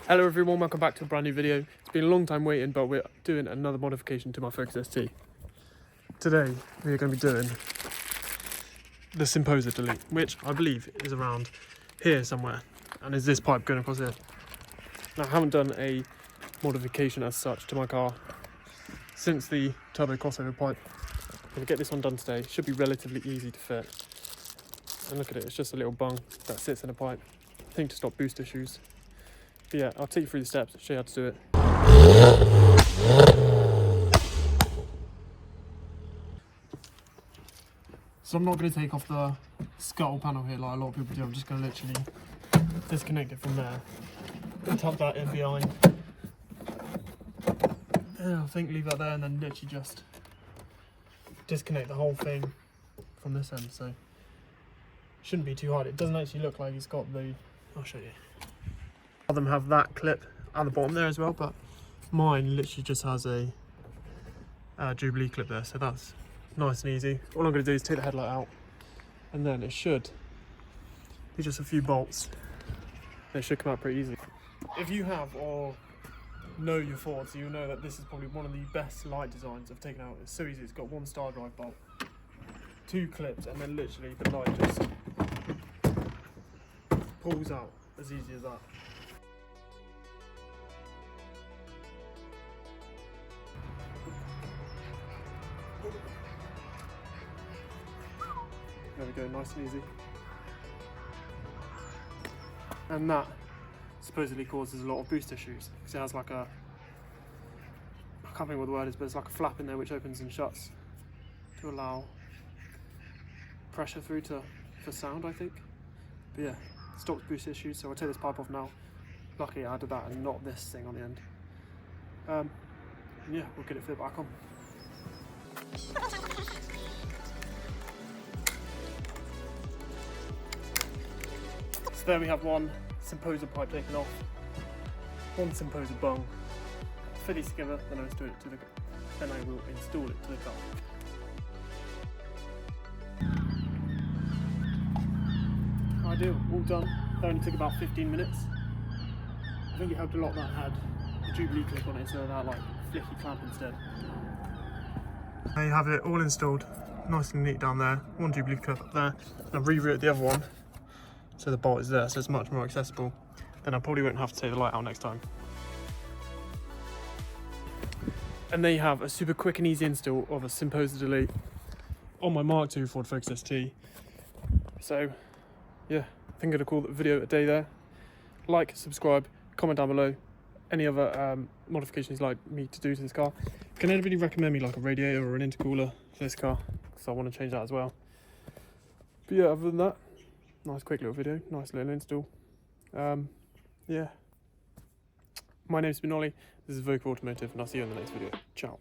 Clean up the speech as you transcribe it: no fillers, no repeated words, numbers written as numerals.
Hello everyone, welcome back to a brand new video. It's been a long time waiting, but we're doing another modification to my Focus ST. Today we're going to be doing the Symposer delete, which I believe is around here somewhere, and is this pipe going across here. Now I haven't done a modification as such to my car since the turbo crossover pipe. I'm going to get this one done today. It should be relatively easy to fit. And look at it, it's just a little bung that sits in a pipe. I think to stop boost issues. But yeah, I'll take you through the steps, show you how to do it. So I'm not going to take off the scuttle panel here like a lot of people do. I'm just going to literally disconnect it from there and tuck that in behind. And I think leave that there and then literally just disconnect the whole thing from this end. So it shouldn't be too hard. It doesn't actually look like it's got the... I'll show you. Of them have that clip at the bottom there as well, but mine literally just has a Jubilee clip there, so that's nice and easy. All I'm going to do is take the headlight out, and then it should be just a few bolts. They should come out pretty easily. If you have or know your Fords, you know that this is probably one of the best light designs I've taken out. It's so easy. It's got one star drive bolt, 2 clips, and then literally the light just pulls out as easy as that. There we go, nice and easy. And that supposedly causes a lot of boost issues because it has like a, I can't remember what the word is, but it's like a flap in there which opens and shuts to allow pressure through for sound, I think. But yeah, it stops boost issues, so I'll take this pipe off now. Luckily I added that and not this thing on the end. Yeah, we'll get it fit back on. So there we have one Symposer pipe taken off, one Symposer bung. Fit these together, then I will install it to the car. Ideal, all done. That only took about 15 minutes. I think it helped a lot that had the Jubilee clip on it instead of that like flicky clamp instead. There you have it, all installed, nice and neat down there. One Jubilee clip up there, and I've rerouted the other one so the bolt is there, so it's much more accessible. Then I probably won't have to take the light out next time. And there you have a super quick and easy install of a Symposer delete on my Mark II Ford Focus ST. So yeah, I think I'm going to call the video a day there. Like, subscribe, comment down below any other modifications you'd like me to do to this car. Can anybody recommend me like a radiator or an intercooler for this car? Because I want to change that as well. But yeah, other than that, nice quick little video, nice little install. Yeah. My name's been Ollie, this is Vokevvautomotiv, and I'll see you in the next video. Ciao.